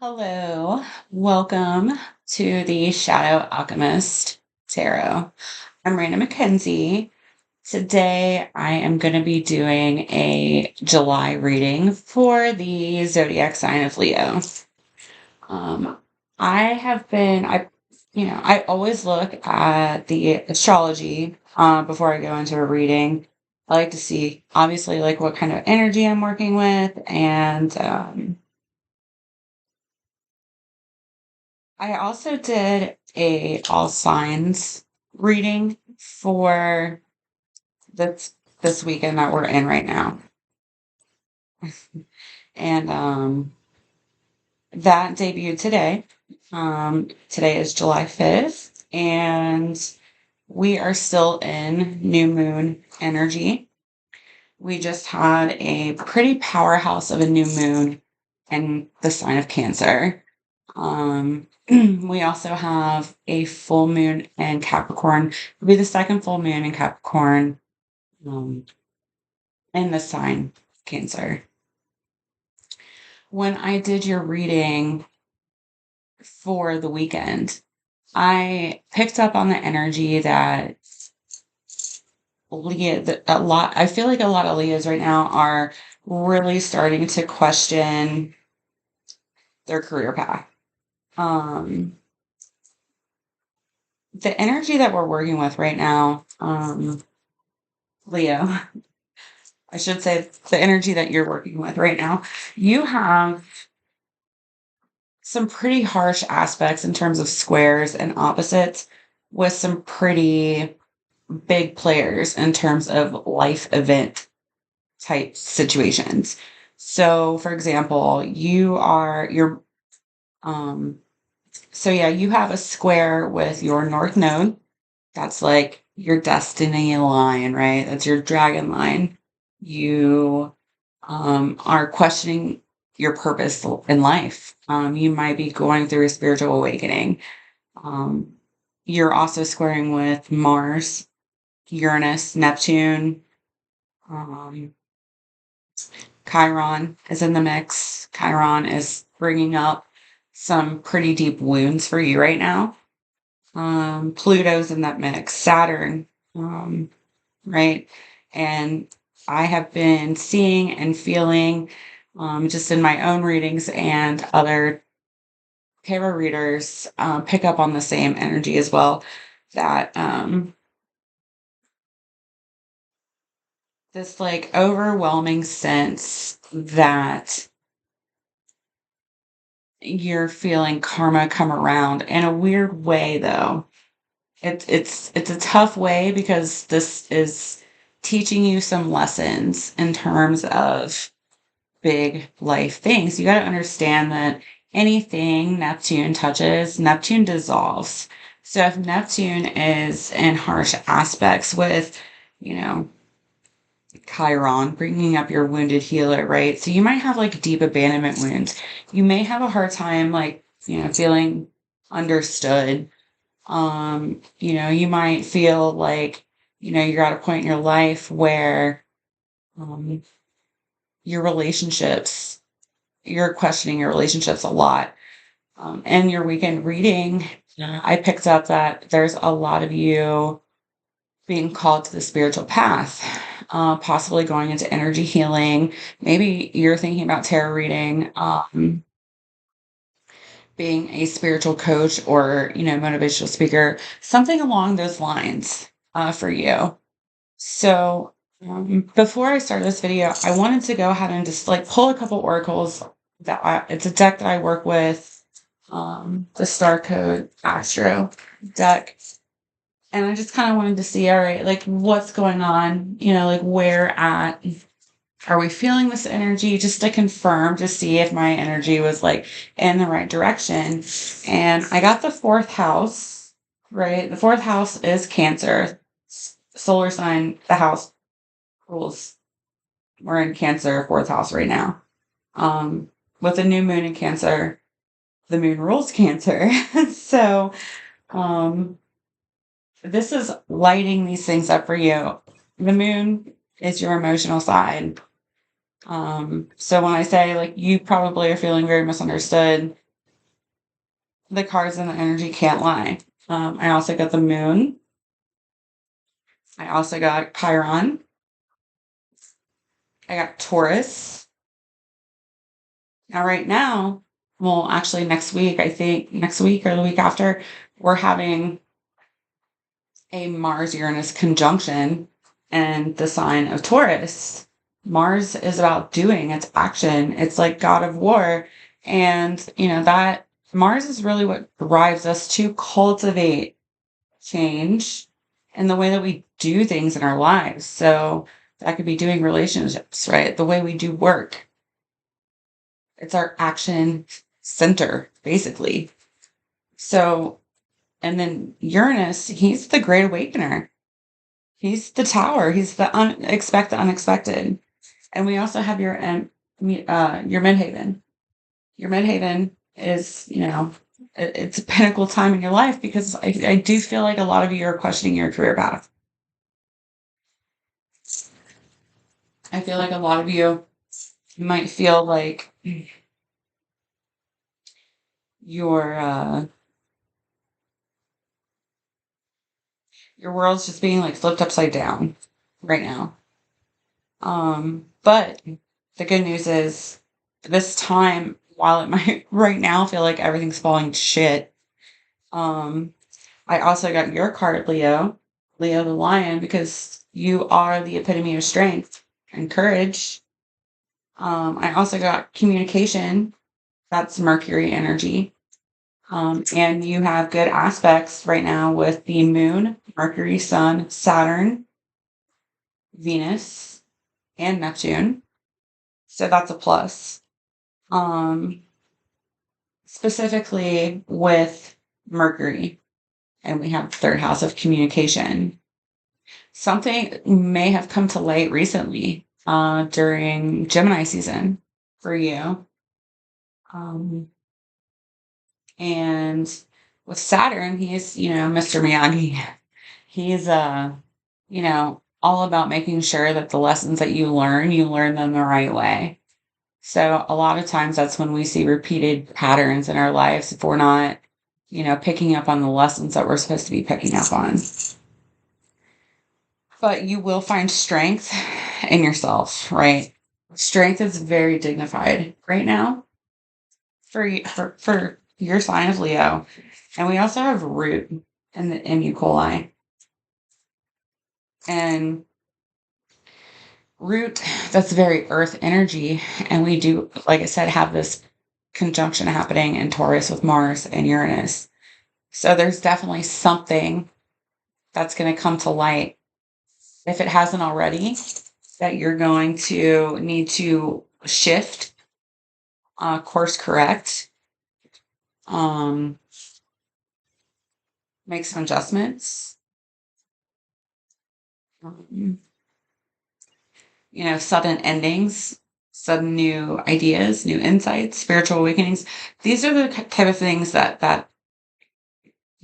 Hello, welcome to the Shadow Alchemist Tarot. I'm Raina McKenzie. Today I am going to be doing a July reading for the zodiac sign of Leo. Um, I always look at the astrology before I go into a reading. I like to see, obviously, like what kind of energy I'm working with, and I also did a all signs reading for this weekend that we're in right now. And that debuted today. Today is July 5th, and we are still in new moon energy. We just had a pretty powerhouse of a new moon in the sign of Cancer. We also have a full moon in Capricorn. It'll be the second full moon in Capricorn, um, in the sign of Cancer. When I did your reading for the weekend, I picked up on the energy that I feel like a lot of Leos right now are really starting to question their career path. Um, the energy that we're working with right now, Leo, I should say the energy that you're working with right now, you have some pretty harsh aspects in terms of squares and opposites with some pretty big players in terms of life event type situations. So, for example, um, you have a square with your North Node. That's like your destiny line, right? That's your dragon line. You are questioning your purpose in life. You might be going through a spiritual awakening. Um, you're also squaring with Mars, Uranus, Neptune. Um, Chiron is in the mix. Chiron is bringing up some pretty deep wounds for you right now. Pluto's in that mix. Saturn, um, right? And I have been seeing and feeling, just in my own readings and other tarot readers pick up on the same energy as well. That this like overwhelming sense that you're feeling karma come around in a weird way, though. It's a tough way because this is teaching you some lessons in terms of big life things. You got to understand that anything Neptune touches, Neptune dissolves. So if Neptune is in harsh aspects with, you know, Chiron, bringing up your wounded healer, right? So you might have like deep abandonment wounds. You may have a hard time, like, feeling understood. You might feel like, you're at a point in your life where um, your relationships, you're questioning your relationships a lot. And your weekend reading, I picked up that there's a lot of you being called to the spiritual path, possibly going into energy healing. Maybe you're thinking about tarot reading, being a spiritual coach or, motivational speaker, something along those lines for you. So before I start this video, I wanted to go ahead and just like pull a couple oracles it's a deck that I work with, the Star Code Astro deck. And I just kind of wanted to see, all right, like what's going on, like where at, are we feeling this energy just to confirm, to see if my energy was like in the right direction. And I got the fourth house, right? The fourth house is Cancer, solar sign, the house rules. We're in Cancer, fourth house right now. With a new moon in Cancer, the moon rules Cancer. So, this is lighting these things up for you. The moon is your emotional side. So when I say like you probably are feeling very misunderstood, the cards and the energy can't lie. I also got the moon. I also got Chiron. I got Taurus. Now, right now, well, actually, next week, I think next week or the week after, we're having a Mars Uranus conjunction and the sign of Taurus. Mars is about doing, it's action, it's like God of war. And, that Mars is really what drives us to cultivate change in the way that we do things in our lives. So that could be doing relationships, right? The way we do work. It's our action center, basically. So, and then Uranus, he's the great awakener. He's the tower. He's the the unexpected. And we also have your midhaven. Your midhaven is, it's a pinnacle time in your life because I do feel like a lot of you are questioning your career path. I feel like a lot of you might feel like your your world's just being like flipped upside down right now. But the good news is this time, while it might right now feel like everything's falling to shit, um, I also got your card, Leo, Leo the Lion, because you are the epitome of strength and courage. I also got communication. That's Mercury energy. And you have good aspects right now with the moon, Mercury, Sun, Saturn, Venus, and Neptune. So that's a plus. Um, Specifically with Mercury, and we have third house of communication. Something may have come to light recently during Gemini season for you. Um, and with Saturn, he's, Mr. Miyagi. He's, all about making sure that the lessons that you learn them the right way. So a lot of times that's when we see repeated patterns in our lives if we're not, picking up on the lessons that we're supposed to be picking up on. But you will find strength in yourself, right? Strength is very dignified right now for your sign of Leo. And we also have root in the Mu coli. And root, that's very earth energy. And we do, like I said, have this conjunction happening in Taurus with Mars and Uranus. So there's definitely something that's going to come to light, if it hasn't already, that you're going to need to shift, course correct, um, make some adjustments, um, sudden endings, sudden new ideas, new insights, spiritual awakenings. These are the type of things that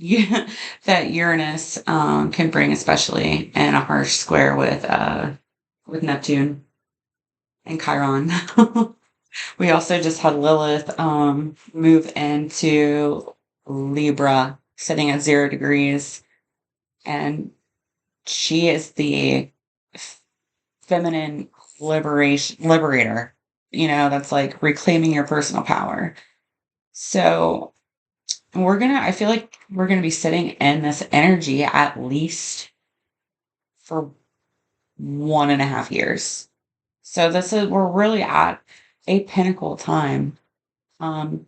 yeah, that Uranus can bring, especially in a harsh square with Neptune and Chiron. We also just had Lilith move into Libra, sitting at 0 degrees, and she is the feminine liberator. That's like reclaiming your personal power. So I feel like we're gonna be sitting in this energy at least for 1.5 years. So we're really at a pinnacle time, um,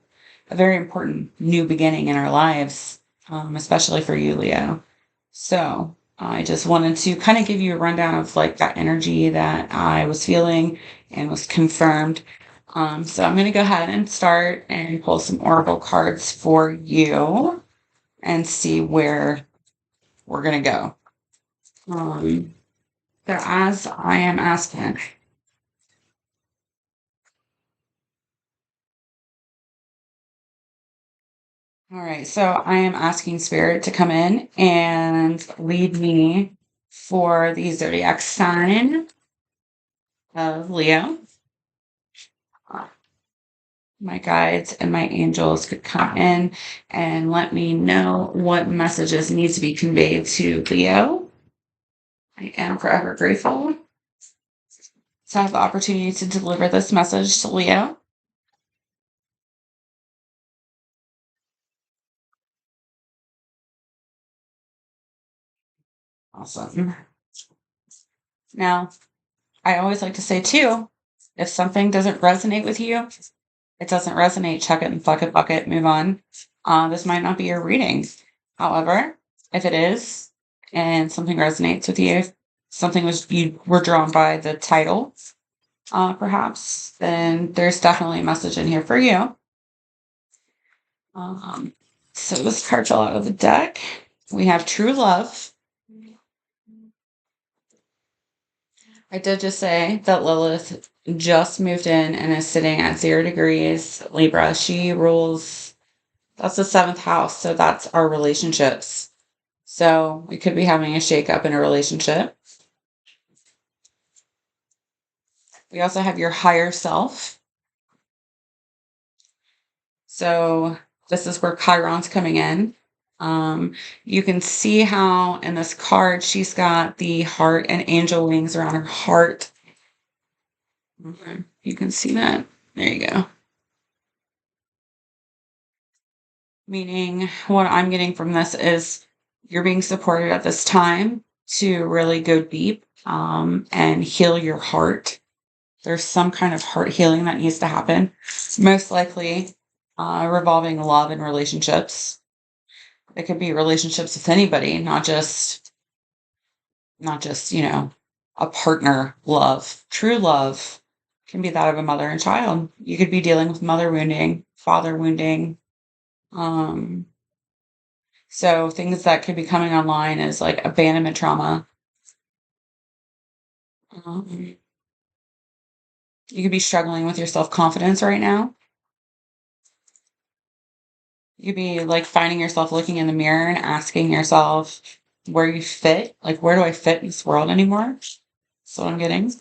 a very important new beginning in our lives, especially for you, Leo. So I just wanted to kind of give you a rundown of like that energy that I was feeling and was confirmed. So I'm going to go ahead and start and pull some oracle cards for you and see where we're going to go. So as I am asking, all right, so I am asking Spirit to come in and lead me for the zodiac sign of Leo. my guides and my angels could come in and let me know what messages need to be conveyed to Leo. I am forever grateful to have the opportunity to deliver this message to Leo. Awesome. Now, I always like to say too, if something doesn't resonate with you, it doesn't resonate, chuck it and fuck it, bucket, move on. This might not be your reading. However, if it is, and something resonates with you, something was you were drawn by the title, perhaps, then there's definitely a message in here for you. Um, so this card fell out of the deck. We have true love. I did just say that Lilith just moved in and is sitting at 0 degrees Libra. She rules, that's the 7th house. So that's our relationships. So we could be having a shakeup in a relationship. We also have your higher self. So this is where Chiron's coming in. You can see how in this card she's got the heart and angel wings around her heart. Okay. You can see that. There you go. Meaning, what I'm getting from this is you're being supported at this time to really go deep and heal your heart. There's some kind of heart healing that needs to happen, most likely revolving love and relationships. It could be relationships with anybody, not just a partner love. True love can be that of a mother and child. You could be dealing with mother wounding, father wounding. So things that could be coming online is like abandonment trauma. Um, you could be struggling with your self-confidence right now. You could be like finding yourself looking in the mirror and asking yourself where you fit. Like, where do I fit in this world anymore? That's what I'm getting.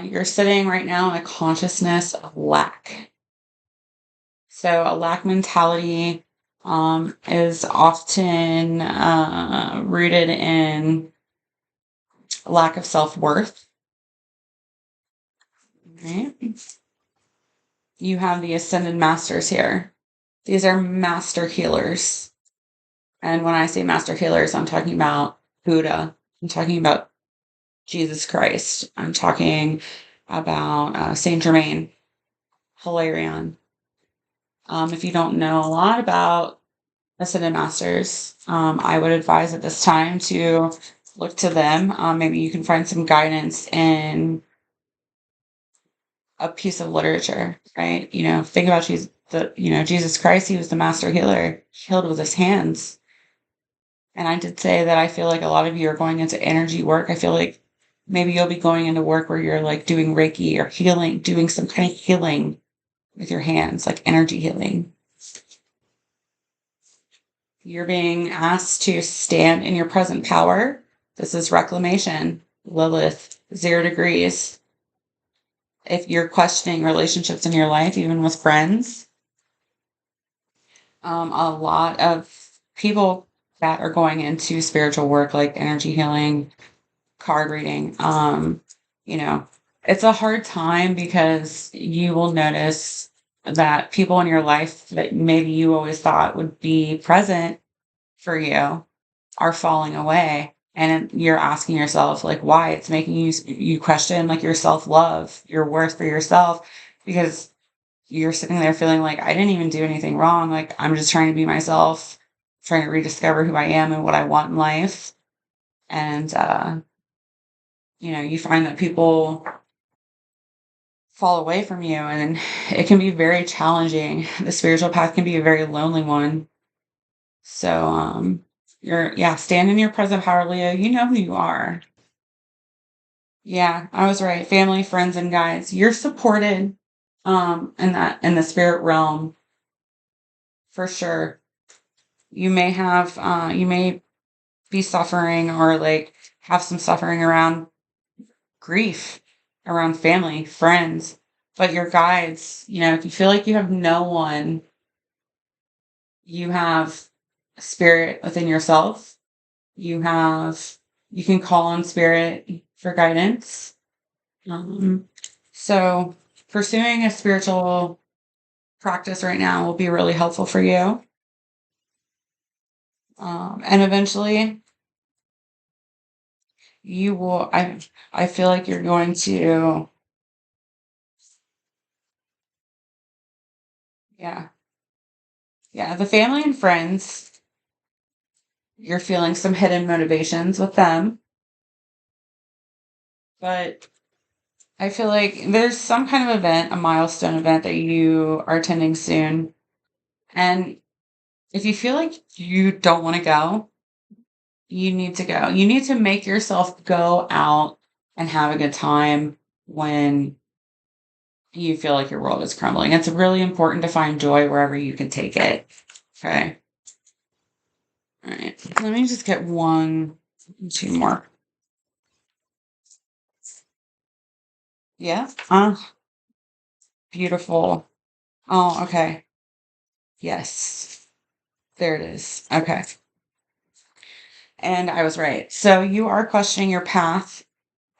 You're sitting right now in a consciousness of lack. So a lack mentality is often rooted in lack of self-worth. Right? You have the ascended masters here. These are master healers. And when I say master healers, I'm talking about Buddha. I'm talking about Jesus Christ. I'm talking about Saint Germain, Hilarion. If you don't know a lot about ascended masters, I would advise at this time to look to them. Maybe you can find some guidance in a piece of literature, right? Think about Jesus Christ. He was the master healer. He healed with his hands. And I did say that I feel like a lot of you are going into energy work. I feel like maybe you'll be going into work where you're like doing Reiki or healing, doing some kind of healing with your hands, like energy healing. You're being asked to stand in your present power. This is reclamation. Lilith, 0 degrees. If you're questioning relationships in your life, even with friends, a lot of people that are going into spiritual work, like energy healing, card reading, it's a hard time because you will notice that people in your life that maybe you always thought would be present for you are falling away. And you're asking yourself, like, why? It's making you question, like, your self-love, your worth for yourself, because you're sitting there feeling like, I didn't even do anything wrong. Like, I'm just trying to be myself, trying to rediscover who I am and what I want in life. And, you find that people fall away from you, and it can be very challenging. The spiritual path can be a very lonely one. So, stand in your present power, Leo. You know who you are. Yeah, I was right. Family, friends, and guides. You're supported, in the spirit realm for sure. You may be suffering or like have some suffering around grief around family, friends, but your guides, if you feel like you have no one, you have a spirit within yourself. You have, you can call on spirit for guidance. Um, so pursuing a spiritual practice right now will be really helpful for you. And eventually you will, I feel like you're going to, yeah, yeah, the family and friends, you're feeling some hidden motivations with them, but I feel like there's some kind of event, a milestone event that you are attending soon. And if you feel like you don't want to go, you need to go. You need to make yourself go out and have a good time when you feel like your world is crumbling. It's really important to find joy wherever you can take it. Okay. All right. Let me just get two more. Yeah. Beautiful. Oh, okay. Yes. There it is. Okay. And I was right. So you are questioning your path,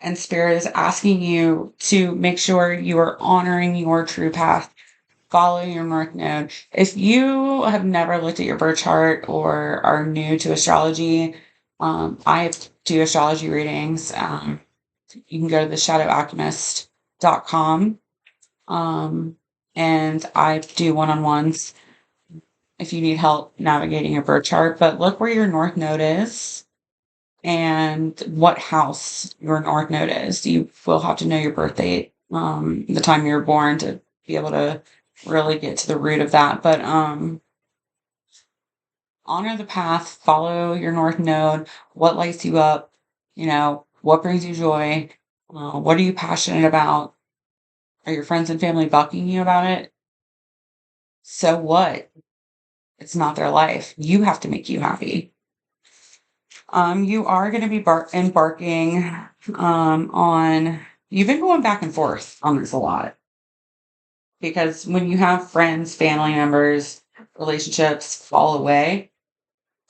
and Spirit is asking you to make sure you are honoring your true path, following your North Node. If you have never looked at your birth chart or are new to astrology, I do astrology readings. You can go to theshadowalchemist.com. And I do one-on-ones if you need help navigating your birth chart. But look where your North Node is and what house your North Node is. You will have to know your birth date, the time you were born, to be able to really get to the root of that. But honor the path, follow your North Node, what lights you up, what brings you joy, what are you passionate about? Are your friends and family bucking you about it? So what? It's not their life. You have to make you happy. You are going to be embarking on. You've been going back and forth on this a lot because when you have friends, family members, relationships fall away,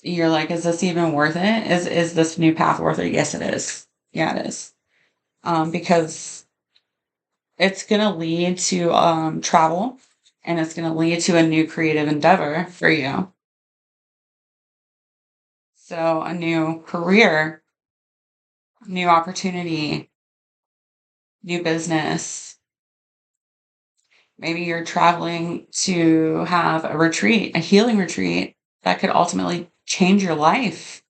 you're like, is this even worth it? Is this new path worth it? Yes, it is. Yeah, it is. Because it's going to lead to travel, and it's going to lead to a new creative endeavor for you. So a new career, new opportunity, new business. Maybe you're traveling to have a retreat, a healing retreat that could ultimately change your life.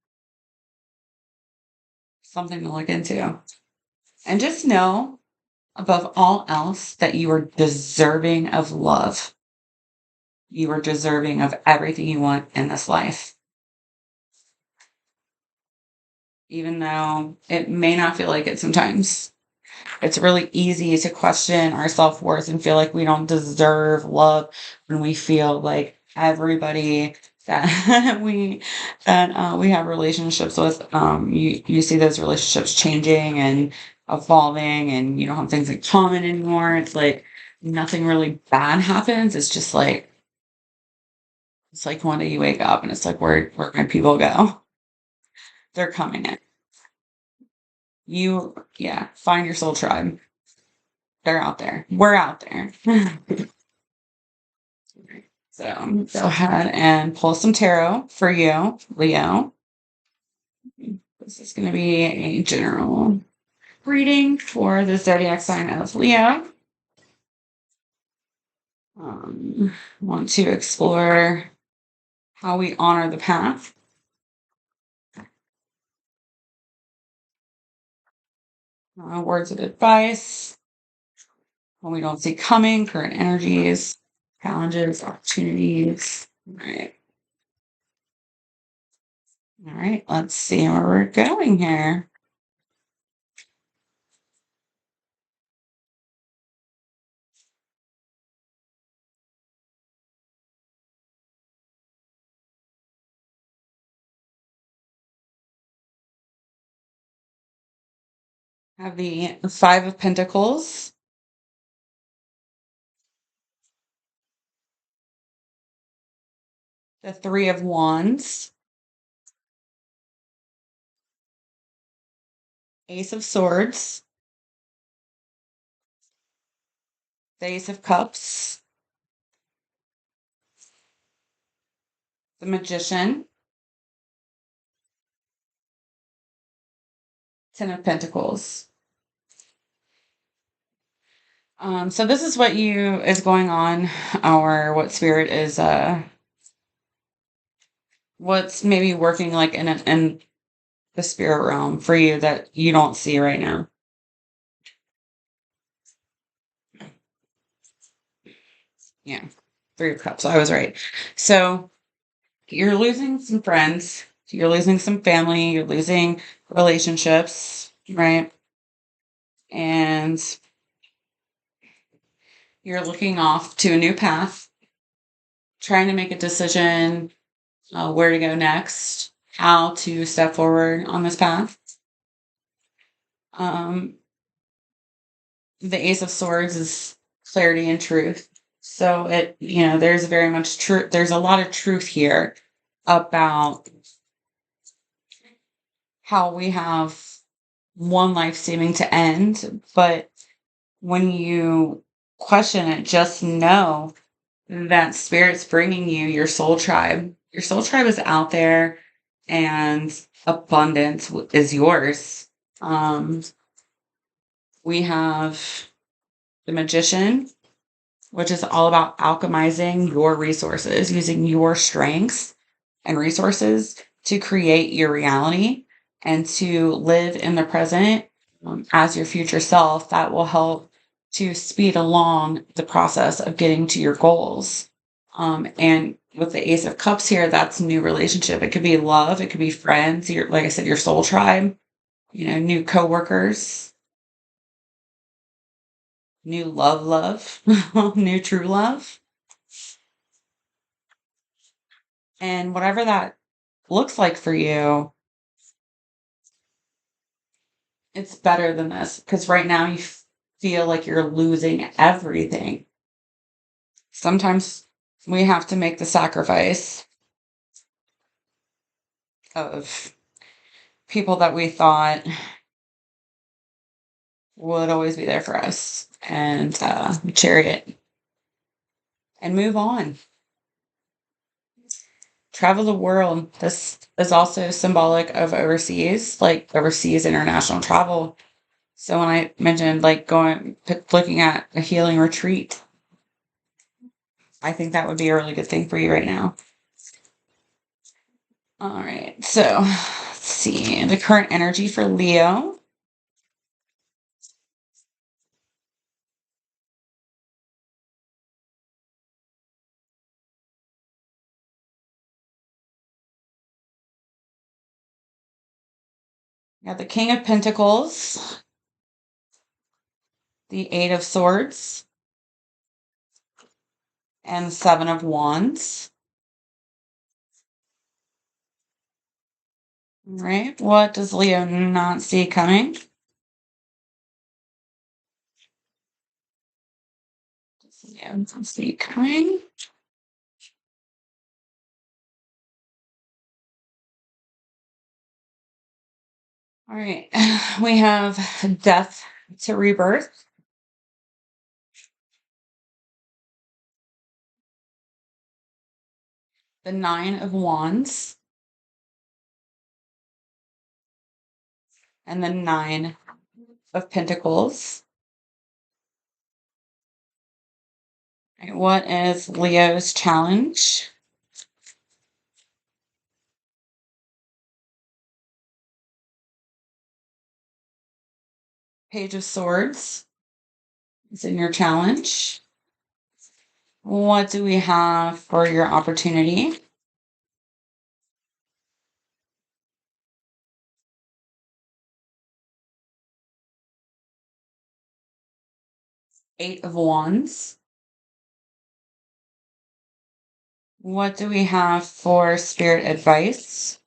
Something to look into. And just know, above all else, that you are deserving of love. You are deserving of everything you want in this life. Even though it may not feel like it sometimes. It's really easy to question our self-worth and feel like we don't deserve love when we feel like everybody that we have relationships with, you see those relationships changing and evolving, and you don't have things in common anymore. It's like nothing really bad happens. It's like one day you wake up and it's like, where my people go? They're coming in. Yeah, find your soul tribe. They're out there. We're out there. So go ahead and pull some tarot for you, Leo. This is going to be a general reading for the zodiac sign of Leo. Want to explore how we honor the path. Words of advice when we don't see coming, current energies, challenges, opportunities. All right. All right. Let's see where we're going here. Have the Five of Pentacles, the Three of Wands, Ace of Swords, the Ace of Cups, the Magician, Ten of Pentacles. So this is what you is going on, or what spirit is what's maybe working like in the spirit realm for you that you don't see right now. Yeah. Three of Cups. I was right. So you're losing some friends, you're losing some family, you're losing relationships, right? And you're looking off to a new path, trying to make a decision where to go next, how to step forward on this path. Um, the Ace of Swords is clarity and truth. So there's very much truth. There's a lot of truth here about how we have one life seeming to end, but when you question it, just know that spirit's bringing you your soul tribe. Your soul tribe is out there, and abundance is yours. Um, we have the Magician, which is all about alchemizing your resources, using your strengths and resources to create your reality and to live in the present as your future self. That will help to speed along the process of getting to your goals. And with the Ace of Cups here, that's new relationship. It could be love, it could be friends, like I said, your soul tribe, new coworkers, new love, new true love. And whatever that looks like for you, it's better than this, because right now you feel like you're losing everything. Sometimes we have to make the sacrifice of people that we thought would always be there for us, and chariot and move on. Travel the world. This is also symbolic of overseas, like overseas international travel. So when I mentioned like looking at a healing retreat, I think that would be a really good thing for you right now. All right. So let's see the current energy for Leo. We got the King of Pentacles, the Eight of Swords, and the Seven of Wands. All right. What does Leo not see coming? Leo not see coming. All right. We have death to rebirth, the Nine of Wands, and the Nine of Pentacles. All right, what is Leo's challenge? Page of Swords is in your challenge. What do we have for your opportunity? Eight of Wands. What do we have for spirit advice?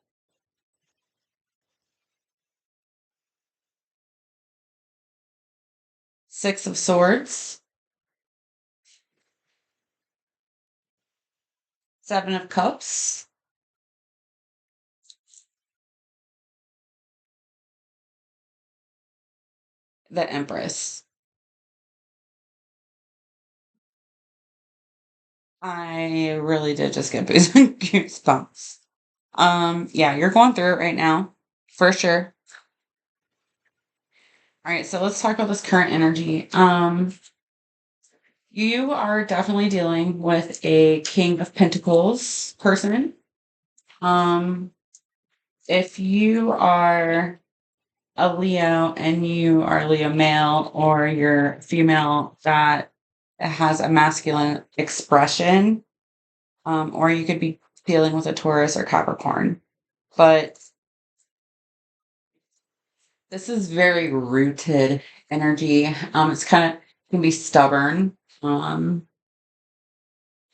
Six of Swords, Seven of Cups, the Empress. I really did just get goosebumps. Yeah, you're going through it right now, for sure. All right, so let's talk about this current energy. You are definitely dealing with a King of Pentacles person. Um, if you are a Leo and you are Leo male or you're female that has a masculine expression, or you could be dealing with a Taurus or Capricorn. But this is very rooted energy. It's kind of can be stubborn, not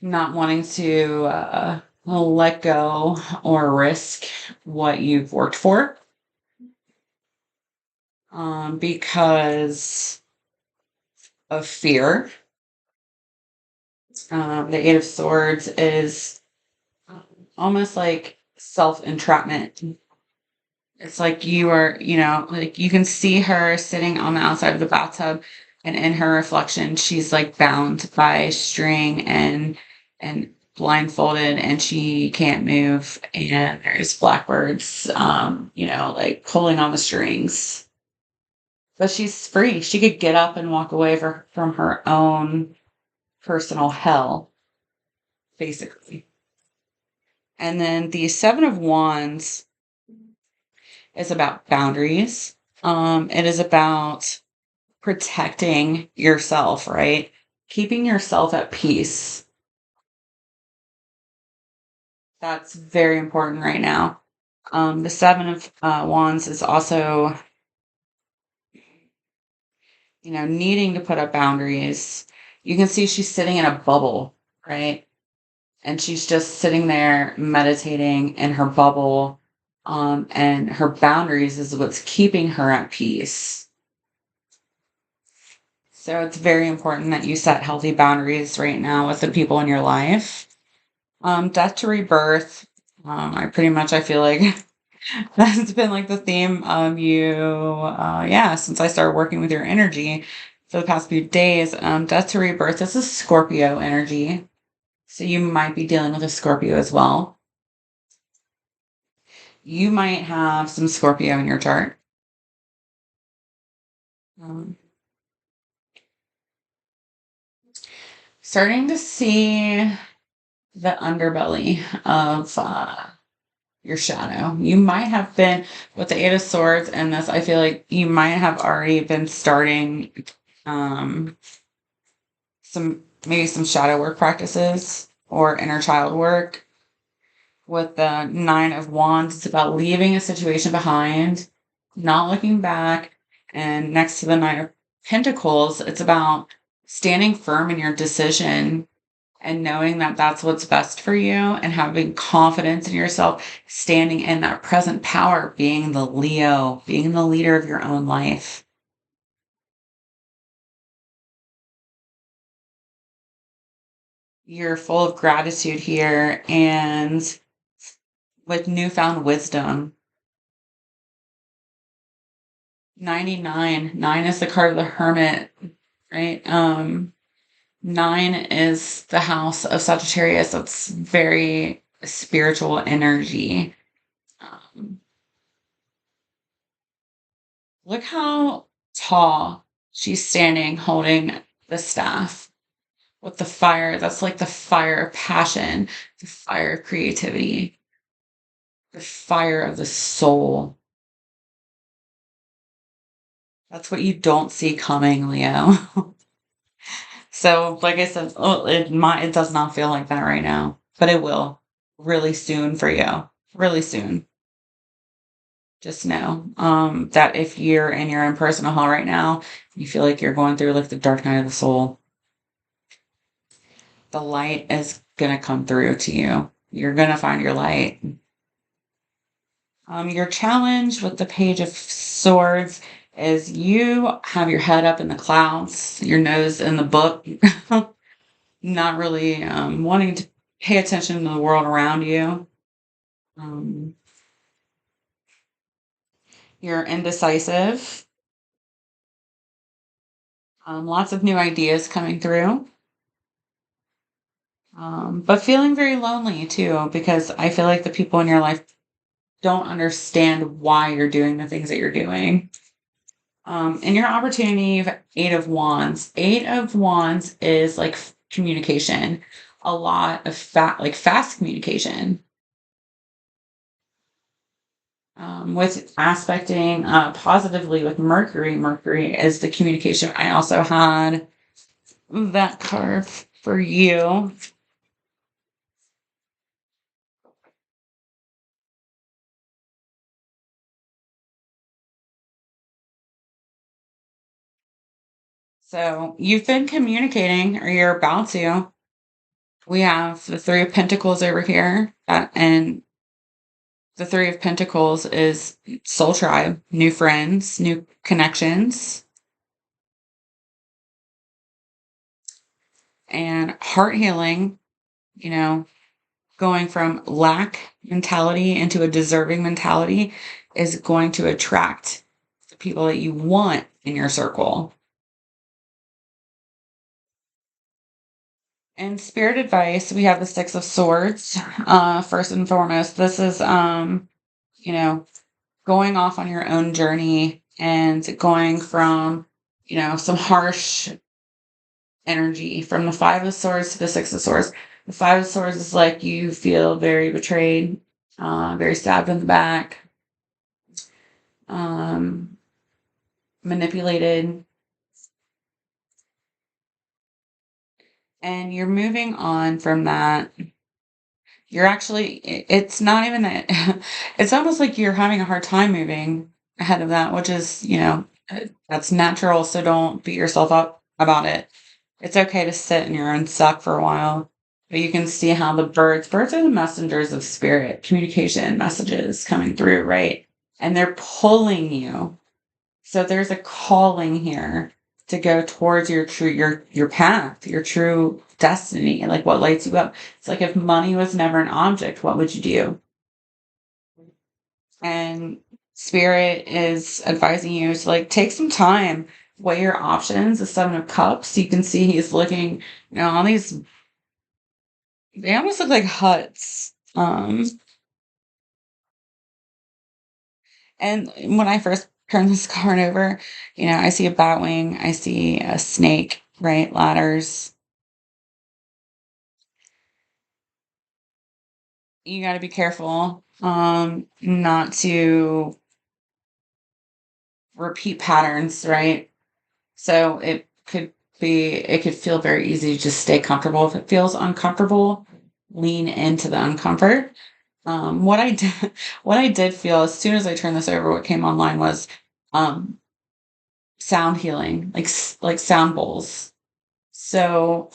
wanting to let go or risk what you've worked for, because of fear. The Eight of Swords is almost like self entrapment. It's like you are, like you can see her sitting on the outside of the bathtub, and in her reflection, she's like bound by string and blindfolded, and she can't move. And there's blackbirds, like pulling on the strings. But she's free. She could get up and walk away from her own personal hell, basically. And then the Seven of Wands is about boundaries. It is about protecting yourself, right? Keeping yourself at peace. That's very important right now. The Seven of Wands is also, needing to put up boundaries. You can see she's sitting in a bubble, right? And she's just sitting there meditating in her bubble. And her boundaries is what's keeping her at peace. So it's very important that you set healthy boundaries right now with the people in your life. Death to rebirth. I feel like that's been like the theme of you, since I started working with your energy for the past few days. Death to rebirth. This is Scorpio energy. So you might be dealing with a Scorpio as well. You might have some Scorpio in your chart. Um, Starting to see the underbelly of your shadow. You might have been with the Eight of Swords and this. I feel like you might have already been starting some shadow work practices or inner child work. With the Nine of Wands, it's about leaving a situation behind, not looking back. And next to the Nine of Pentacles, it's about standing firm in your decision and knowing that that's what's best for you and having confidence in yourself, standing in that present power, being the Leo, being the leader of your own life. You're full of gratitude here and with newfound wisdom. 99. 9 is the card of the Hermit, right? 9 is the house of Sagittarius. That's very spiritual energy. Look how tall she's standing holding the staff with the fire. That's like the fire of passion, the fire of creativity, the fire of the soul. That's what you don't see coming, Leo. So, like I said, it does not feel like that right now, but it will really soon for you. Really soon. Just know that if you're in your own personal hell right now, you feel like you're going through like the dark night of the soul, the light is gonna come through to you. You're gonna find your light. Your challenge with the Page of Swords is you have your head up in the clouds, your nose in the book, not really wanting to pay attention to the world around you. Um, you're indecisive. Lots of new ideas coming through. But feeling very lonely too, because I feel like the people in your life don't understand why you're doing the things that you're doing. In your opportunity, you have Eight of Wands. Eight of Wands is like communication, a lot of fast communication. With aspecting positively with Mercury. Mercury is the communication. I also had that card for you. So you've been communicating, or you're about to. We have the Three of Pentacles over here, and the Three of Pentacles is soul tribe, new friends, new connections, and heart healing. You know, going from lack mentality into a deserving mentality is going to attract the people that you want in your circle. And spirit advice, we have the Six of Swords. First and foremost, this is you know, going off on your own journey and going from, some harsh energy from the Five of Swords to the Six of Swords. The Five of Swords is like you feel very betrayed, very stabbed in the back, um, manipulated, and you're moving on from that. You're actually, it's not even that, it's almost like you're having a hard time moving ahead of that, which is, that's natural. So don't beat yourself up about it. It's okay to sit in your own suck for a while. But you can see how the birds are the messengers of spirit, communication messages coming through, right? And they're pulling you. So there's a calling here to go towards your path, your true destiny, like what lights you up. It's like if money was never an object, what would you do? And spirit is advising you to like take some time, weigh your options. The Seven of Cups, you can see he's looking, all these, they almost look like huts. And when I first turn this card over, I see a bat wing, I see a snake, right? Ladders. You got to be careful, not to repeat patterns, right? So it could feel very easy to just stay comfortable. If it feels uncomfortable, lean into the uncomfort. What I did, what I did feel as soon as I turned this over, what came online was, um, sound healing, like sound bowls. So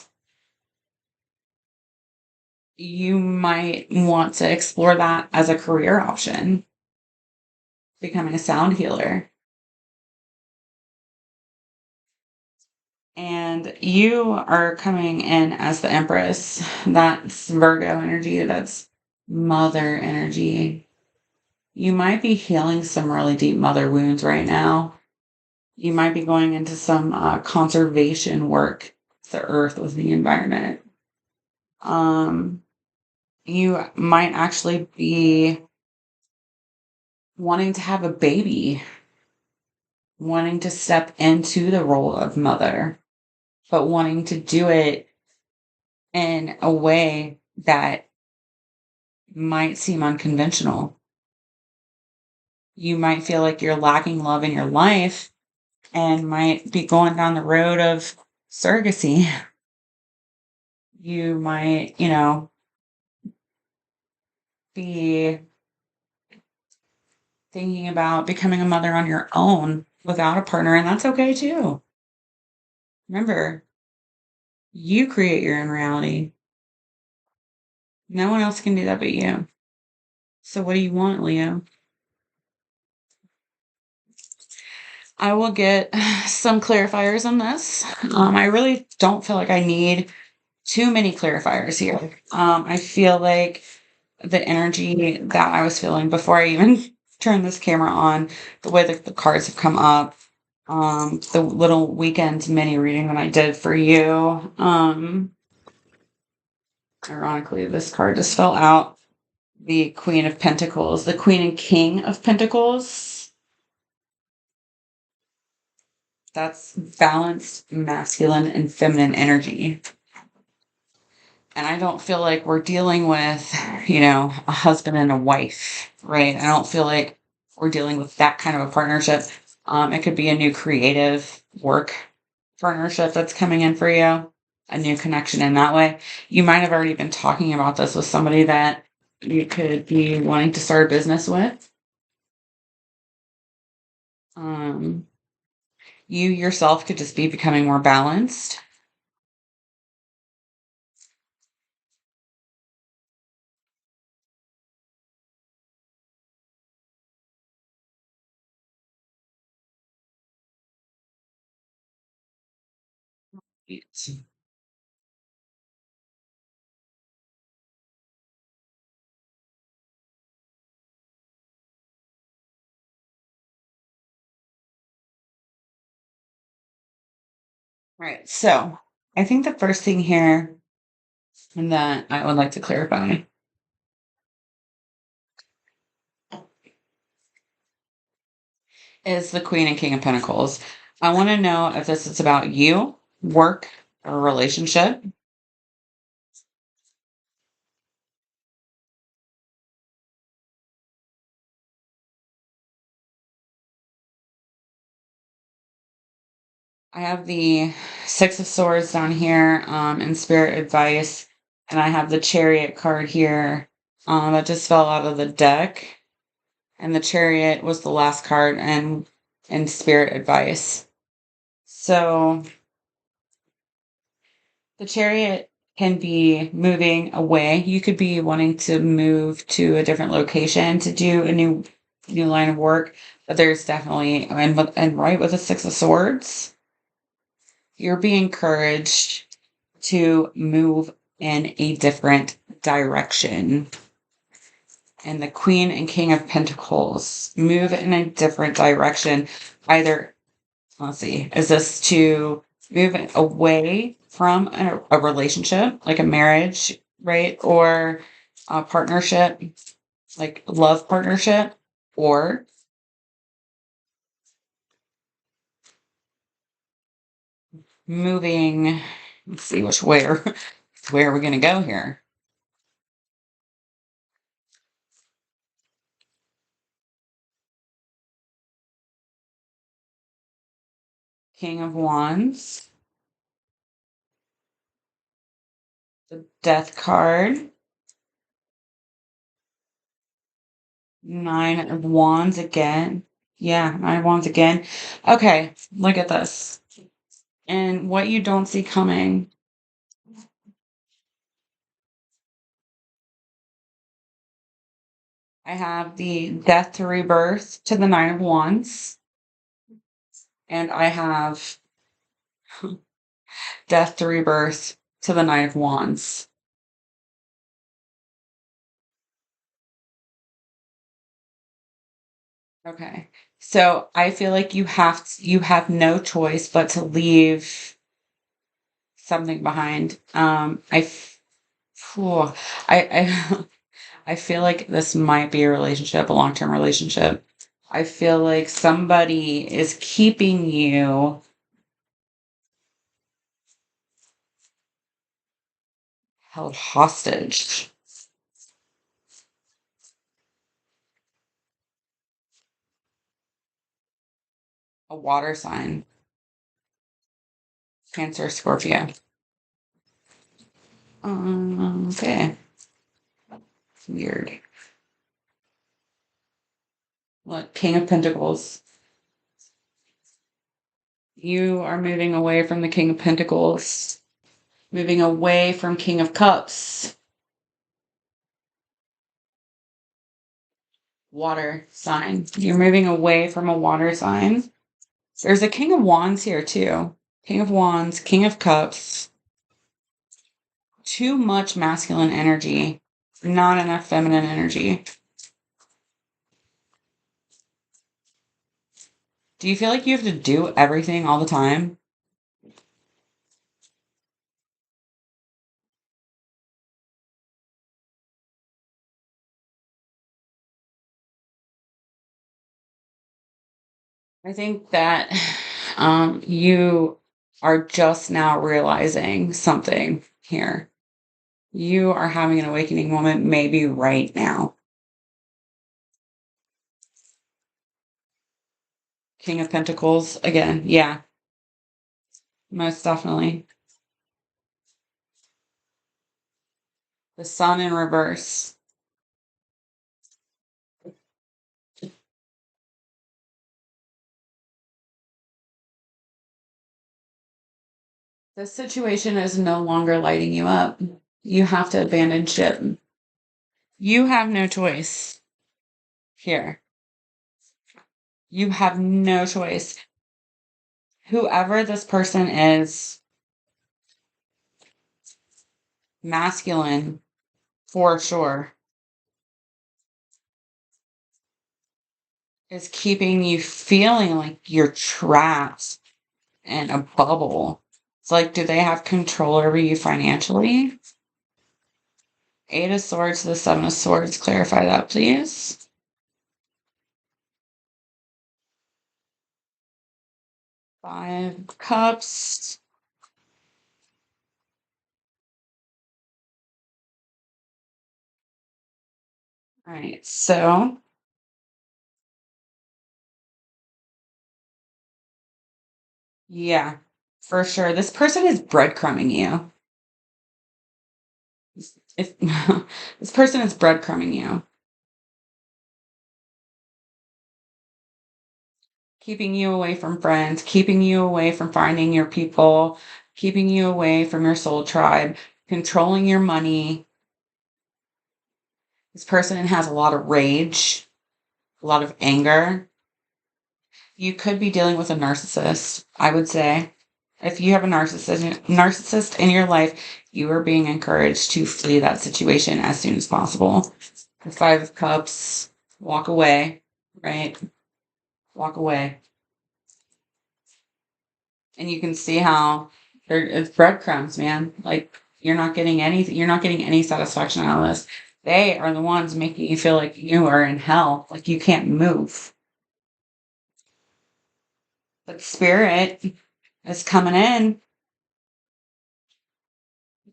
you might want to explore that as a career option, becoming a sound healer. And you are coming in as the Empress. That's Virgo energy. That's mother energy. You might be healing some really deep mother wounds right now. You might be going into some conservation work with the earth, with the environment. Um, you might actually be wanting to have a baby, wanting to step into the role of mother, but wanting to do it in a way that might seem unconventional. You might feel like you're lacking love in your life and might be going down the road of surrogacy. You might, be thinking about becoming a mother on your own without a partner, and that's okay too. Remember, you create your own reality. No one else can do that but you. So what do you want, Leo? I will get some clarifiers on this. I really don't feel like I need too many clarifiers here. I feel like the energy that I was feeling before I even turned this camera on, the way that the cards have come up, the little weekend mini reading that I did for you. Ironically, this card just fell out. The Queen of Pentacles, the Queen and King of Pentacles. That's balanced masculine and feminine energy. And I don't feel like we're dealing with, a husband and a wife, right? I don't feel like we're dealing with that kind of a partnership. It could be a new creative work partnership that's coming in for you, a new connection in that way. You might have already been talking about this with somebody that you could be wanting to start a business with. Um, you yourself could just be becoming more balanced. Right. So I think the first thing here that I would like to clarify is the Queen and King of Pentacles. I want to know if this is about you, work, or relationship. I have the Six of Swords down here in Spirit Advice, and I have the Chariot card here that just fell out of the deck. And the Chariot was the last card in Spirit Advice. So the Chariot can be moving away. You could be wanting to move to a different location to do a new line of work. But there's definitely and right with the Six of Swords, you're being encouraged to move in a different direction. And the Queen and King of Pentacles move in a different direction. Either, let's see, is this to move away from a relationship, like a marriage, right? Or a partnership, like love partnership, or moving, let's see where are we going to go here? King of Wands, the Death card, Nine of Wands again. Yeah, Nine of Wands again. Okay, look at this. And what you don't see coming. I have the Death to Rebirth to the Nine of Wands. And I have Death to Rebirth to the Nine of Wands. Okay. So I feel like you have no choice but to leave something behind. Phew, I I feel like this might be a relationship, a long-term relationship. I feel like somebody is keeping you held hostage. A water sign, Cancer, Scorpio. Okay. Weird. Look, King of Pentacles. You are moving away from the King of Pentacles, moving away from King of Cups. Water sign. You're moving away from a water sign. There's a King of Wands here too. King of Wands, King of Cups. Too much masculine energy, not enough feminine energy. Do you feel like you have to do everything all the time? I think that you are just now realizing something here. You are having an awakening moment, maybe right now. King of Pentacles again. Yeah, most definitely. The Sun in reverse. This situation is no longer lighting you up. You have to abandon ship. You have no choice here. You have no choice. Whoever this person is, masculine for sure, is keeping you feeling like you're trapped in a bubble. It's like, do they have control over you financially? Eight of Swords to the Seven of Swords. Clarify that, please. Five of Cups. All right, so yeah, for sure. This person is breadcrumbing you. If this person is breadcrumbing you, keeping you away from friends, keeping you away from finding your people, keeping you away from your soul tribe, controlling your money. This person has a lot of rage, a lot of anger. You could be dealing with a narcissist, I would say. If you have a narcissist in your life, you are being encouraged to flee that situation as soon as possible. The Five of Cups, walk away, right? Walk away. And you can see how it's breadcrumbs, man. Like you're not getting any satisfaction out of this. They are the ones making you feel like you are in hell, like you can't move. But spirit is coming in.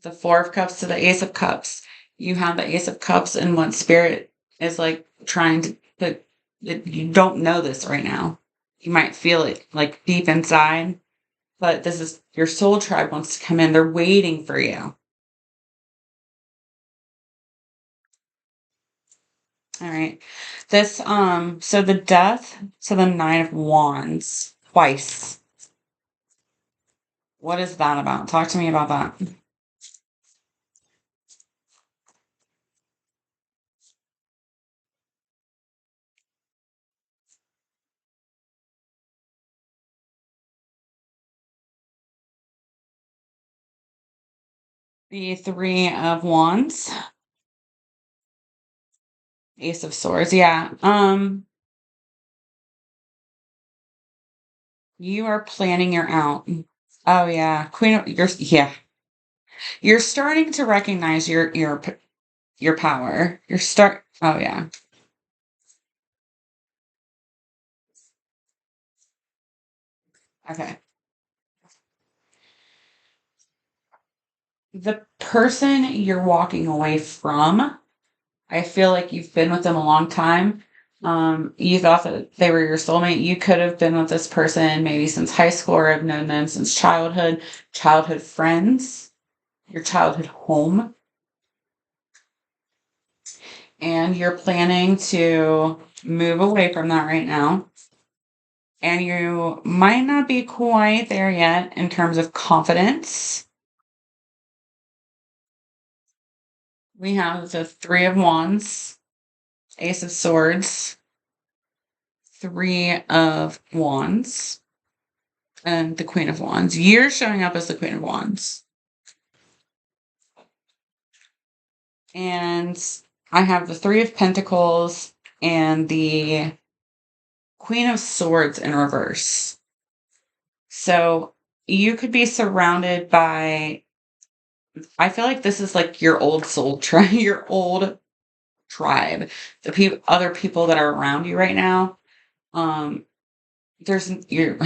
The Four of Cups to the Ace of Cups. You have the Ace of Cups, and what spirit is like trying to put. You don't know this right now. You might feel it like deep inside, but this is your soul tribe wants to come in. They're waiting for you. All right. So the Death to the Nine of Wands twice. What is that about? Talk to me about that. The Three of Wands, Ace of Swords. Yeah. You are planning your out. Oh yeah, you're starting to recognize your power. Oh yeah. Okay. The person you're walking away from, I feel like you've been with them a long time. You thought that they were your soulmate. You could have been with this person maybe since high school or have known them since childhood friends, your childhood home, and you're planning to move away from that right now. And you might not be quite there yet in terms of confidence. We have the Three of Wands, Ace of Swords, Three of Wands. and the Queen of Wands. You're showing up as the Queen of Wands. And I have the Three of Pentacles and the Queen of Swords in reverse. So you could be surrounded by, I feel like this is like your old soul tribe, your old tribe, the other people that are around you right now. Um, you're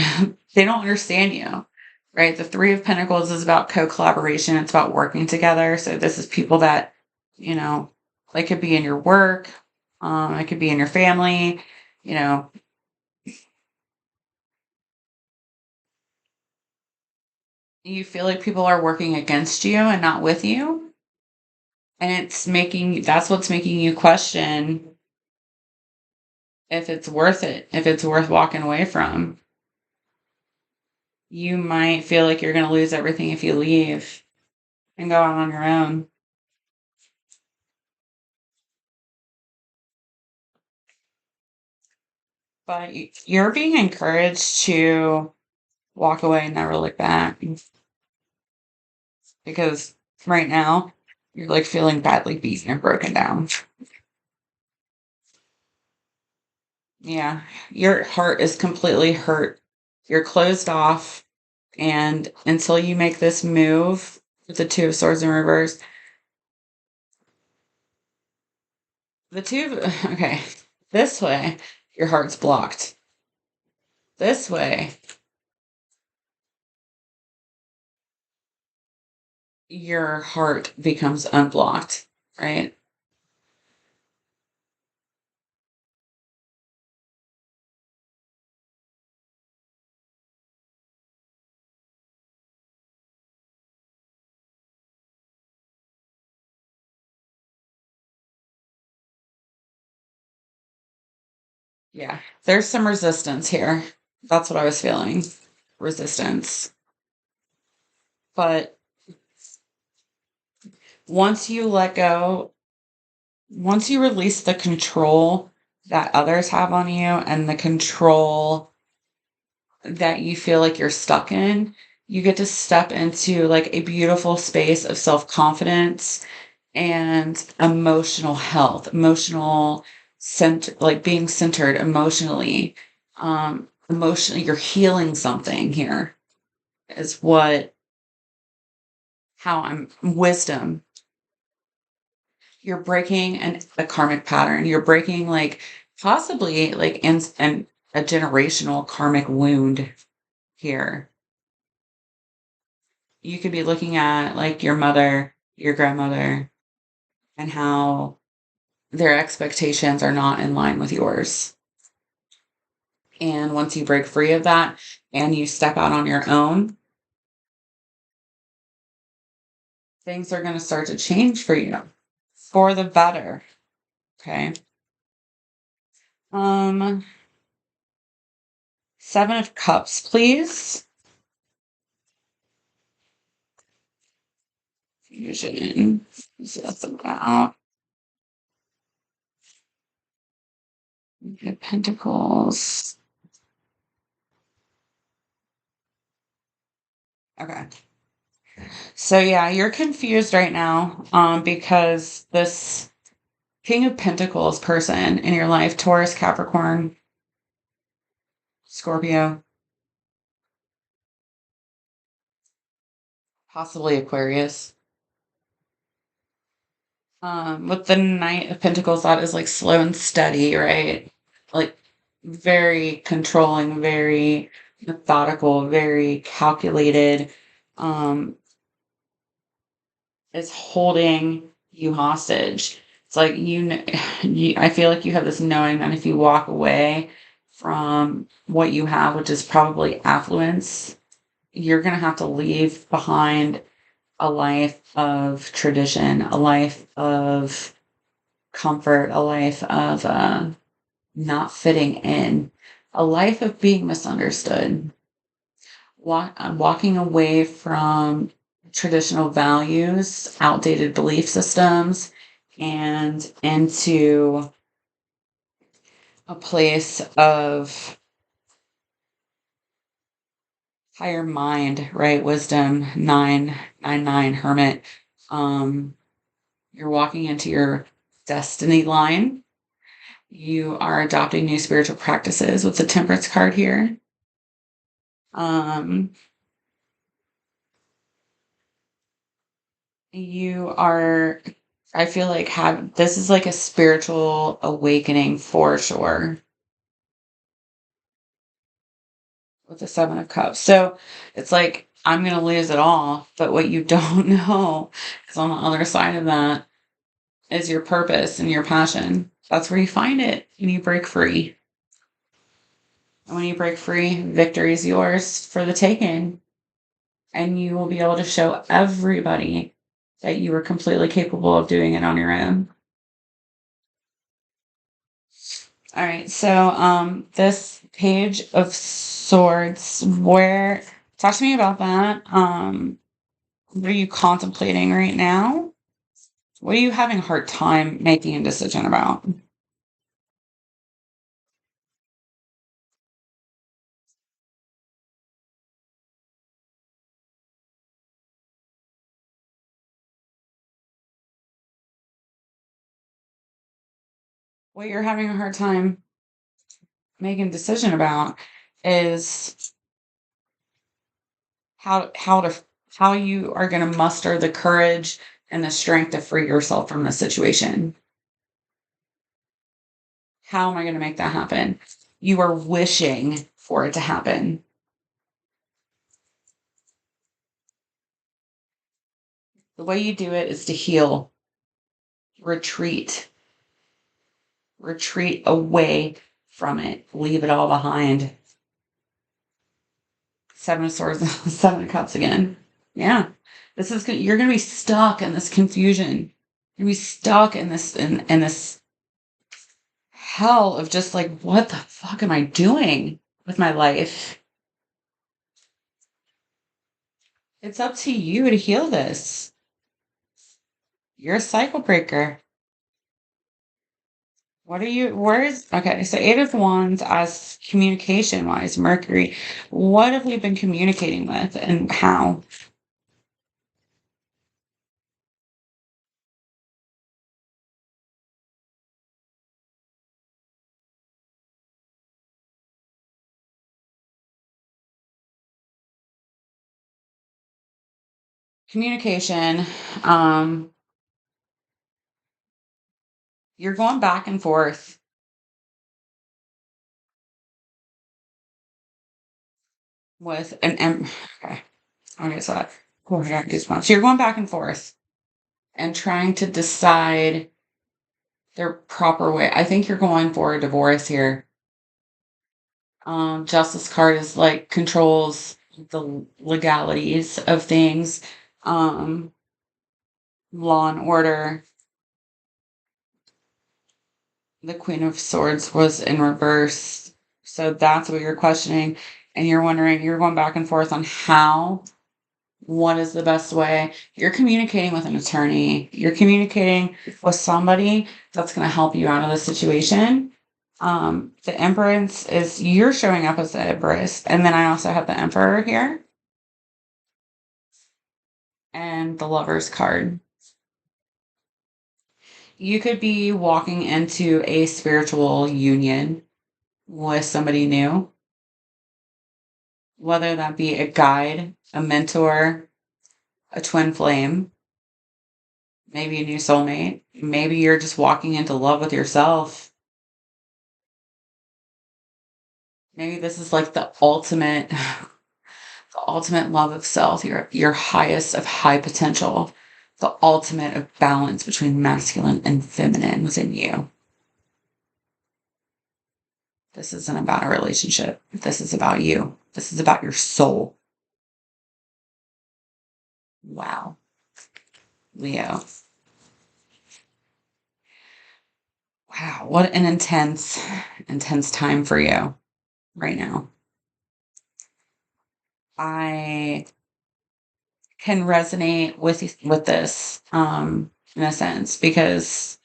they don't understand you, right? The Three of Pentacles is about co-collaboration. It's about working together. So this is people that, you know, it could be in your work, it could be in your family, you know, you feel like people are working against you and not with you. And that's what's making you question if it's worth it, if it's worth walking away from. You might feel like you're going to lose everything if you leave and go out on your own. But you're being encouraged to walk away and never look back because right now you're like feeling badly beaten and broken down. Yeah, your heart is completely hurt. You're closed off. And until you make this move with the Two of Swords in reverse, okay, this way, your heart's blocked. This way, your heart becomes unblocked, right? Yeah, there's some resistance here. That's what I was feeling. Resistance. But once you let go, once you release the control that others have on you and the control that you feel like you're stuck in, you get to step into like a beautiful space of self-confidence and emotional health, like being centered emotionally. Emotionally, you're healing something here is what how I'm wisdom. You're breaking a karmic pattern. You're breaking like possibly like in a generational karmic wound here. You could be looking at like your mother, your grandmother, and how their expectations are not in line with yours. And once you break free of that and you step out on your own, things are going to start to change for you for the better. Okay. Um, Seven of Cups, please. Fusion. That's about the Pentacles. Okay. So yeah, you're confused right now because this King of Pentacles person in your life, Taurus, Capricorn, Scorpio, possibly Aquarius. With the Knight of Pentacles, that is like slow and steady, right? Like very controlling, very methodical, very calculated. Um, is holding you hostage. It's like I feel like you have this knowing that if you walk away from what you have, which is probably affluence, you're gonna have to leave behind a life of tradition, a life of comfort, a life of not fitting in, a life of being misunderstood. Walking away from traditional values, outdated belief systems, and into a place of higher mind, right? Wisdom, 999 hermit. Um, you're walking into your destiny line. You are adopting new spiritual practices with the temperance card here. Um, you are, I feel like this is like a spiritual awakening for sure with the Seven of Cups. So it's like, I'm going to lose it all. But what you don't know is on the other side of that is your purpose and your passion. That's where you find it and you break free. And when you break free, victory is yours for the taking. And you will be able to show everybody that you are completely capable of doing it on your own. All right, so this page of swords, where talk to me about that. What are you contemplating right now? What are you having a hard time making a decision about? What you're having a hard time making a decision about is how you are going to muster the courage and the strength to free yourself from the situation. How am I going to make that happen? You are wishing for it to happen. The way you do it is to heal, retreat, retreat away from it, leave it all behind. Seven of Swords, Seven of Cups again. Yeah, this is you're going to be stuck in this confusion. You're going to be stuck in this hell of just like, what the fuck am I doing with my life? It's up to you to heal this. You're a cycle breaker. Okay, so Eight of Wands as communication wise, Mercury. What have we been communicating with and how? Communication. Um, you're going back and forth with okay. Okay, so I got goosebumps. So you're going back and forth and trying to decide their proper way. I think you're going for a divorce here. Justice card is like controls the legalities of things. Um, law and order. The Queen of Swords was in reverse. So that's what you're questioning. And you're wondering, you're going back and forth on what is the best way. You're communicating with an attorney. You're communicating with somebody that's going to help you out of the situation. The Empress is, you're showing up as the Empress. And then I also have the Emperor here and the Lover's card. You could be walking into a spiritual union with somebody new, whether that be a guide, a mentor, a twin flame, maybe a new soulmate. Maybe you're just walking into love with yourself. Maybe this is like the ultimate, the ultimate love of self, your highest of high potential, the ultimate of balance between masculine and feminine within you. This isn't about a relationship. This is about you. This is about your soul. Wow. Leo. Wow, what an intense time for you right now. I can resonate with this in a sense because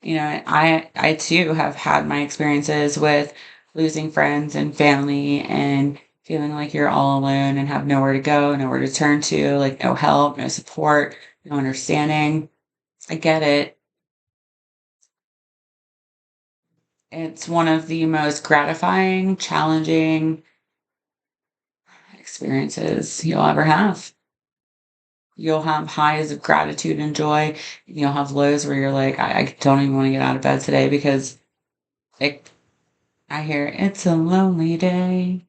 I too have had my experiences with losing friends and family and feeling like you're all alone and have nowhere to go, nowhere to turn to, like no help, no support, no understanding. I get it. It's one of the most gratifying, challenging experiences you'll ever have. You'll have highs of gratitude and joy. And you'll have lows where you're like, I don't even want to get out of bed today because it, I hear it's a lonely day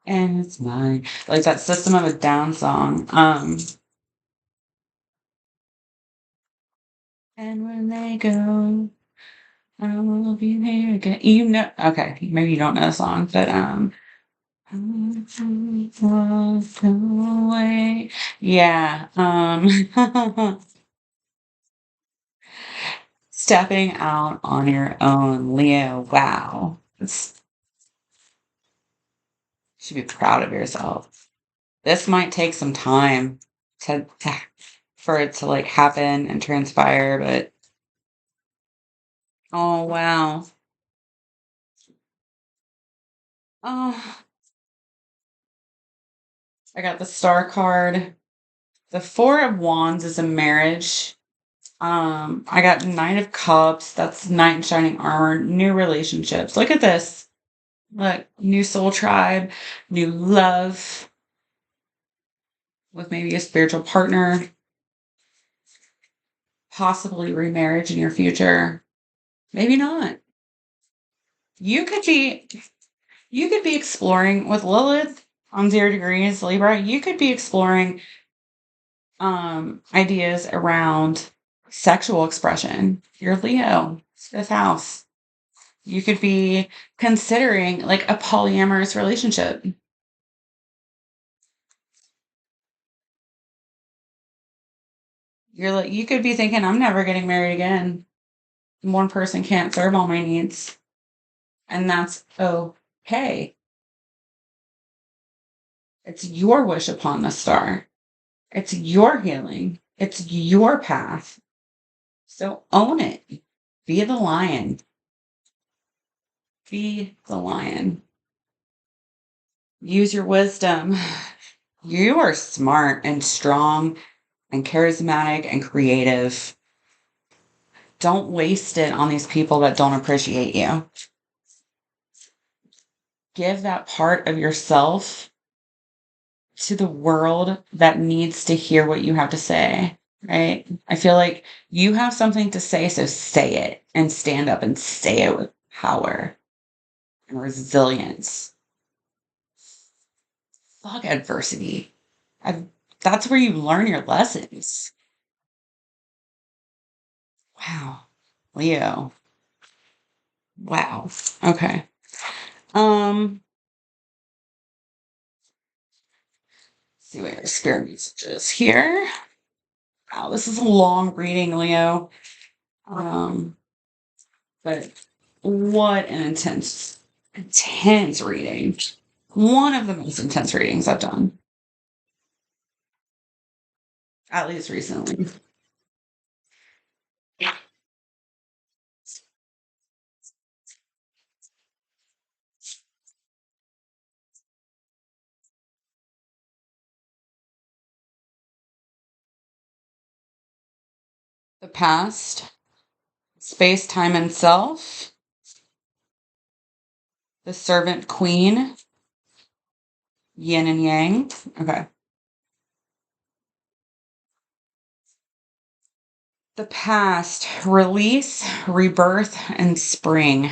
and it's mine. Like that System of a Down song. And when they go, I will be there again. You know, okay, maybe you don't know the song, but walk away. Yeah. Stepping out on your own, Leo. Wow. You should be proud of yourself. This might take some time to for it to like happen and transpire, but oh wow. Oh, I got the star card. The Four of Wands is a marriage. I got Knight of Cups. That's Knight in Shining Armor. New relationships. Look at this. Look, new soul tribe, new love with maybe a spiritual partner, possibly remarriage in your future. Maybe not. You could be you could be exploring with Lilith on 0 degrees Libra. You could be exploring ideas around sexual expression. You're Leo, fifth house. You could be considering like a polyamorous relationship. You're like you could be thinking, I'm never getting married again. One person can't serve all my needs. And that's okay. It's your wish upon the star. It's your healing. It's your path. So own it. Be the lion. Be the lion. Use your wisdom. You are smart and strong and charismatic and creative. Don't waste it on these people that don't appreciate you. Give that part of yourself to the world that needs to hear what you have to say, right? I feel like you have something to say, so say it and stand up and say it with power and resilience. Fuck adversity. I, that's where you learn your lessons. Wow. Leo. Wow. Okay. Um, see what your spirit message is here. Wow, this is a long reading, Leo. Um, but what an intense reading. One of the most intense readings I've done, at least recently. The past, space, time, and self, the servant queen, yin and yang. Okay. The past, release, rebirth, and spring.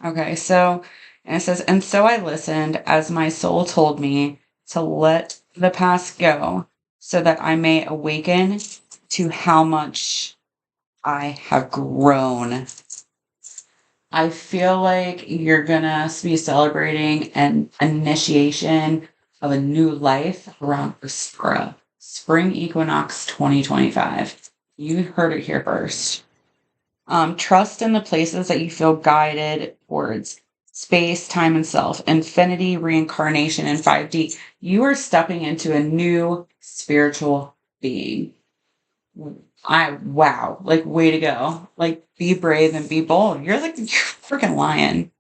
Okay, so, and it says, and so I listened as my soul told me to let the past go so that I may awaken to how much I have grown. I feel like you're gonna be celebrating an initiation of a new life around spring equinox 2025. You heard it here first. Trust in the places that you feel guided towards space, time, and self, infinity, reincarnation, and 5D. You are stepping into a new spiritual being. Wow, like way to go. Like be brave and be bold. You're like you're freaking lion.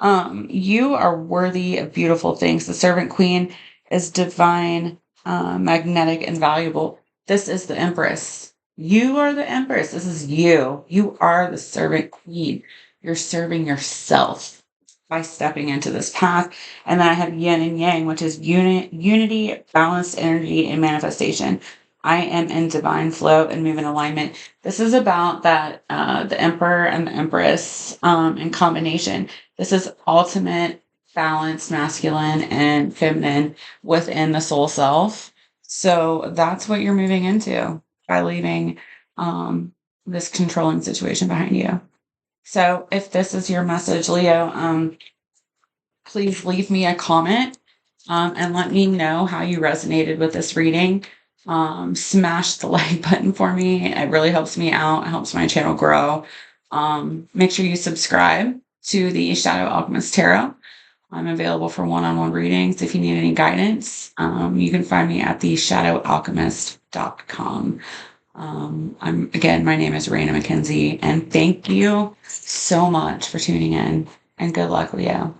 You are worthy of beautiful things. The servant queen is divine, magnetic, and valuable. This is the empress. You are the empress. This is you. You are the servant queen. You're serving yourself by stepping into this path. And then I have yin and yang, which is unity, balanced energy, and manifestation. I am in divine flow and move in alignment. This is about that, the emperor and the empress, in combination. This is ultimate balance, masculine and feminine within the soul self. So that's what you're moving into by leaving, this controlling situation behind you. So if this is your message, Leo, please leave me a comment, and let me know how you resonated with this reading. Smash the like button for me. It really helps me out. It helps my channel grow. Make sure you subscribe to the Shadow Alchemist Tarot. I'm available for one-on-one readings. If you need any guidance, you can find me at theshadowalchemist.com. My name is Raina McKenzie, and thank you so much for tuning in, and good luck, Leo.